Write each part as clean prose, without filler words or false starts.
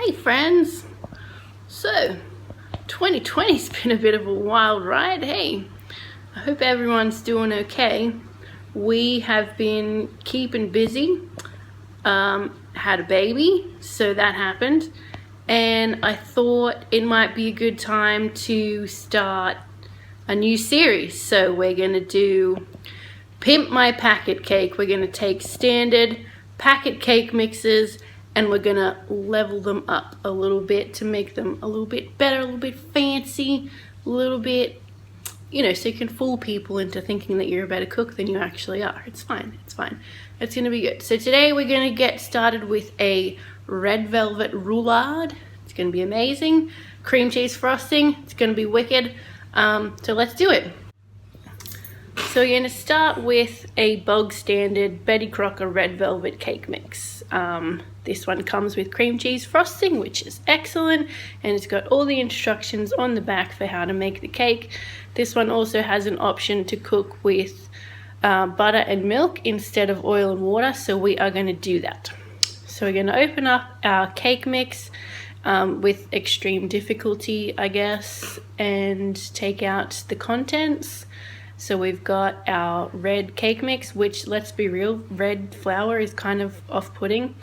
Hey friends, so 2020's been a bit of a wild ride. Hey, I hope everyone's doing okay. We have been keeping busy, had a baby, so that happened, and I thought it might be a good time to start a new series. So we're gonna do Pimp My Packet Cake. We're gonna take standard packet cake mixes and we're gonna level them up a little bit to make them a little bit better, a little bit fancy, a little bit, you know, so you can fool people into thinking that you're a better cook than you actually are. It's fine, it's fine. It's gonna be good. So today we're gonna get started with a red velvet roulade. It's gonna be amazing. Cream cheese frosting, it's gonna be wicked. So let's do it. So you're gonna start with a bog standard Betty Crocker Red Velvet cake mix. This one comes with cream cheese frosting, which is excellent, and it's got all the instructions on the back for how to make the cake. This one also has an option to cook with butter and milk instead of oil and water, so we are going to do that. So we're going to open up our cake mix with extreme difficulty, I guess, and take out the contents. So we've got our red cake mix, which, let's be real, red flour is kind of off-putting.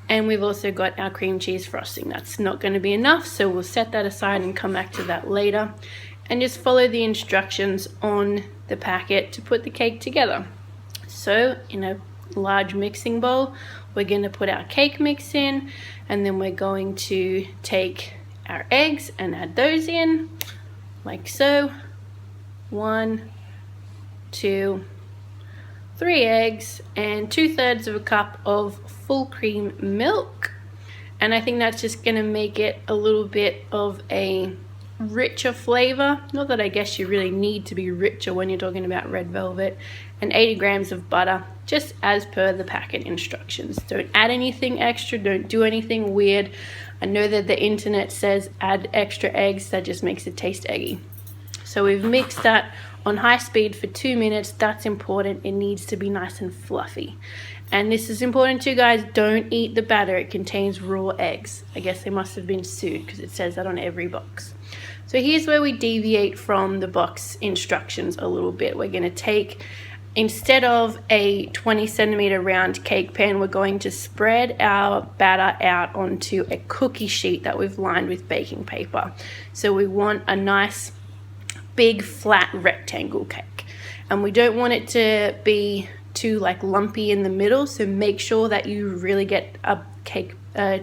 And we've also got our cream cheese frosting. That's not going to be enough, so we'll set that aside and come back to that later. And just follow the instructions on the packet to put the cake together. So in a large mixing bowl, we're going to put our cake mix in, and then we're going to take our eggs and add those in, like so. 1, 2, 3 eggs and 2/3 of a cup of full cream milk, and I think that's just gonna make it a little bit of a richer flavor. Not that I guess you really need to be richer when you're talking about red velvet. And 80 grams of butter, just as per the packet instructions. Don't add anything extra, don't do anything weird. I know that the internet says add extra eggs, that just makes it taste eggy. So we've mixed that on high speed for 2 minutes. That's important. It needs to be nice and fluffy. And this is important too, guys. Don't eat the batter. It contains raw eggs. I guess they must have been sued because it says that on every box. So here's where we deviate from the box instructions a little bit. We're going to take, instead of a 20-centimeter round cake pan, we're going to spread our batter out onto a cookie sheet that we've lined with baking paper. So we want a nice big flat rectangle cake, and we don't want it to be too like lumpy in the middle, so make sure that you really get a cake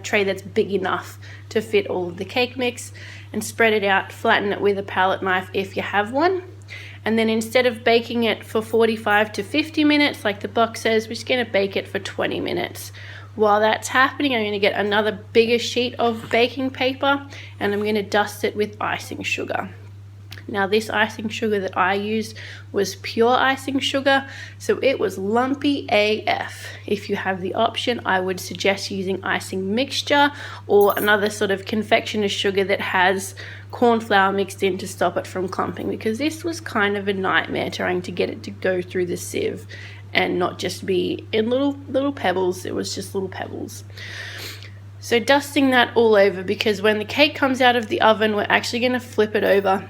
tray that's big enough to fit all of the cake mix, and spread it out, flatten it with a palette knife if you have one. And then instead of baking it for 45 to 50 minutes like the box says, we're just going to bake it for 20 minutes. While that's happening, I'm going to get another bigger sheet of baking paper and I'm going to dust it with icing sugar. Now this icing sugar that I used was pure icing sugar, so it was lumpy AF. If you have the option, I would suggest using icing mixture or another sort of confectioner's sugar that has corn flour mixed in to stop it from clumping, because this was kind of a nightmare trying to get it to go through the sieve and not just be in little pebbles. It was just little pebbles. So dusting that all over, because when the cake comes out of the oven, we're actually going to flip it over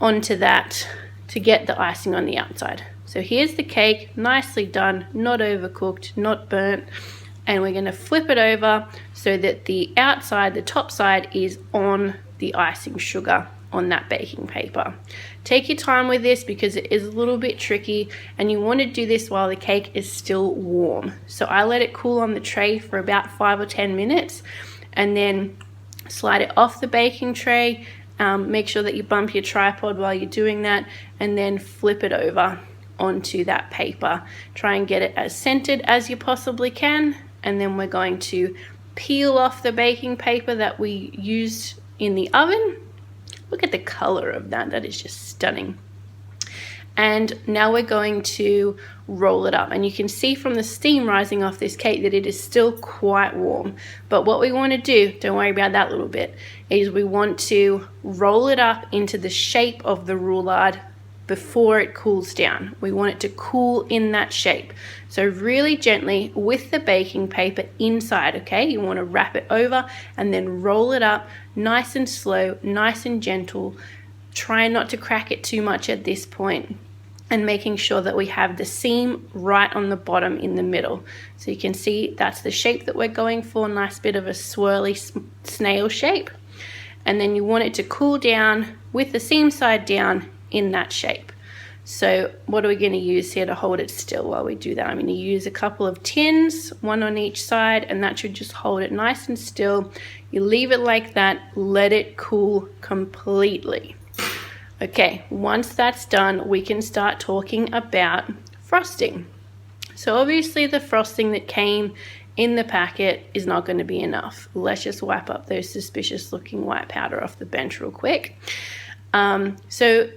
onto that to get the icing on the outside. So here's the cake, nicely done, not overcooked, not burnt, and we're going to flip it over so that the outside, the top side, is on the icing sugar on that baking paper. Take your time with this because it is a little bit tricky, and you want to do this while the cake is still warm. So I let it cool on the tray for about 5 or 10 minutes and then slide it off the baking tray. Make sure that you bump your tripod while you're doing that, and then flip it over onto that paper. Try and get it as centered as you possibly can, and then we're going to peel off the baking paper that we used in the oven. Look at the color of that, that is just stunning. And now we're going to roll it up, and you can see from the steam rising off this cake that it is still quite warm. But what we want to do, don't worry about that little bit, is we want to roll it up into the shape of the roulade before it cools down. We want it to cool in that shape. So really gently with the baking paper inside, okay? You want to wrap it over and then roll it up nice and slow, nice and gentle. Try not to crack it too much at this point, and making sure that we have the seam right on the bottom in the middle. So you can see that's the shape that we're going for, nice bit of a swirly snail shape. And then you want it to cool down with the seam side down in that shape. So what are we going to use here to hold it still while we do that? I'm going to use a couple of tins, one on each side, and that should just hold it nice and still. You leave it like that, let it cool completely. Okay, once that's done, we can start talking about frosting. So obviously the frosting that came in the packet is not going to be enough. Let's just wipe up those suspicious looking white powder off the bench real quick. So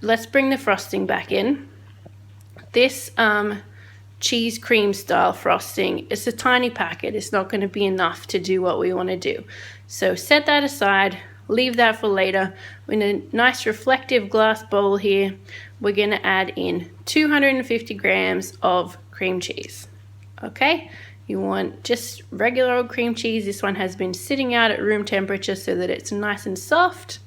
let's bring the frosting back in. This cheese cream style frosting, it's a tiny packet. It's not going to be enough to do what we want to do. So set that aside. Leave that for later. In a nice reflective glass bowl here, we're going to add in 250 grams of cream cheese. Okay, you want just regular old cream cheese. This one has been sitting out at room temperature so that it's nice and soft.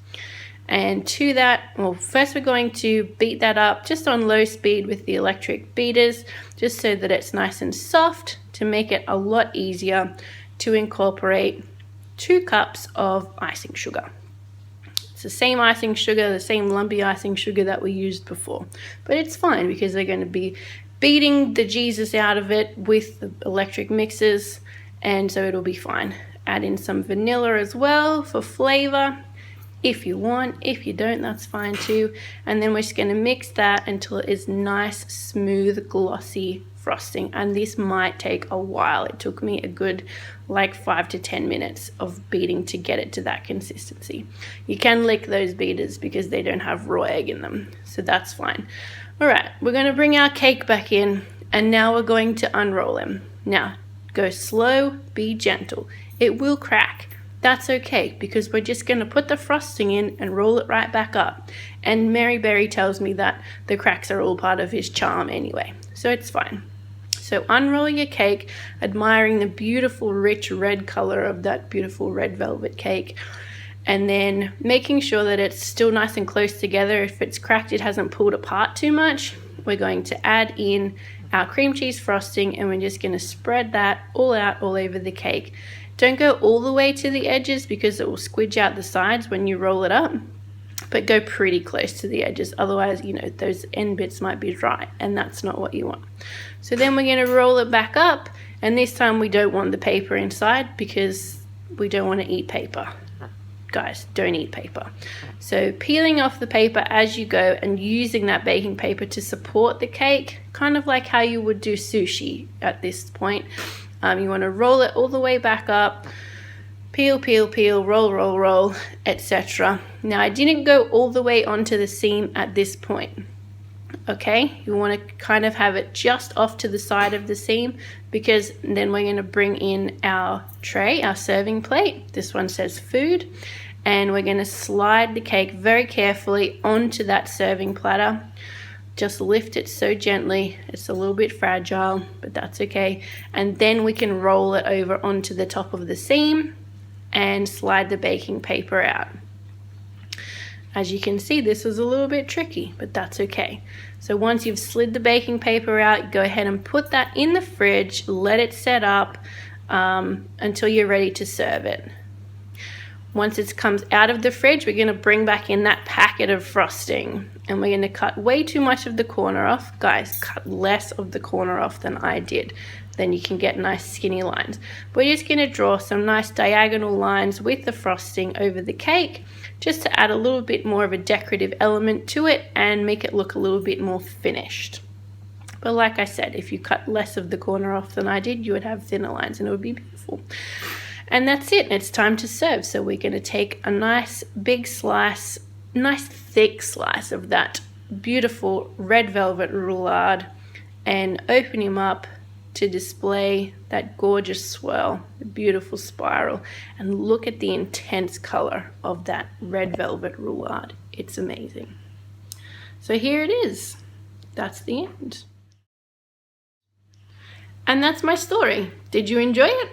And to that, well, first we're going to beat that up just on low speed with the electric beaters, just so that it's nice and soft, to make it a lot easier to incorporate 2 cups of icing sugar. It's the same icing sugar, the same lumpy icing sugar that we used before. But it's fine because they're going to be beating the Jesus out of it with the electric mixers, and so it'll be fine. Add in some vanilla as well for flavor if you want. If you don't, that's fine too. And then we're just going to mix that until it is nice, smooth, glossy frosting. And this might take a while. It took me a good like 5 to 10 minutes of beating to get it to that consistency. You can lick those beaters because they don't have raw egg in them, so that's fine. All right, we're going to bring our cake back in, and now we're going to unroll them. Now go slow, be gentle. It will crack. That's okay, because we're just going to put the frosting in and roll it right back up. And Mary Berry tells me that the cracks are all part of his charm anyway, so it's fine. So unroll your cake, admiring the beautiful rich red color of that beautiful red velvet cake, and then making sure that it's still nice and close together. If it's cracked, it hasn't pulled apart too much. We're going to add in our cream cheese frosting, and we're just going to spread that all out all over the cake. Don't go all the way to the edges because it will squidge out the sides when you roll it up, but go pretty close to the edges. Otherwise, you know, those end bits might be dry, and that's not what you want. So then we're going to roll it back up, and this time we don't want the paper inside because we don't want to eat paper. Guys, don't eat paper. So peeling off the paper as you go and using that baking paper to support the cake, kind of like how you would do sushi at this point. You want to roll it all the way back up, peel, peel, peel, roll, roll, roll, etc. Now I didn't go all the way onto the seam at this point. Okay, you want to kind of have it just off to the side of the seam, because then we're going to bring in our tray, our serving plate. This one says food, and we're going to slide the cake very carefully onto that serving platter. Just lift it so gently. It's a little bit fragile, but that's okay. And then we can roll it over onto the top of the seam and slide the baking paper out. As you can see, this is a little bit tricky, but that's okay. So once you've slid the baking paper out, go ahead and put that in the fridge, let it set up until you're ready to serve it. Once it comes out of the fridge, we're going to bring back in that packet of frosting, and we're going to cut way too much of the corner off. Guys, cut less of the corner off than I did. Then you can get nice skinny lines. We're just going to draw some nice diagonal lines with the frosting over the cake, just to add a little bit more of a decorative element to it and make it look a little bit more finished. But like I said, if you cut less of the corner off than I did, you would have thinner lines and it would be beautiful. And that's it. It's time to serve. So we're going to take a nice big slice, nice thick slice of that beautiful red velvet roulade, and open him up to display that gorgeous swirl, the beautiful spiral. And look at the intense color of that red velvet roulade. It's amazing. So here it is. That's the end. And that's my story. Did you enjoy it?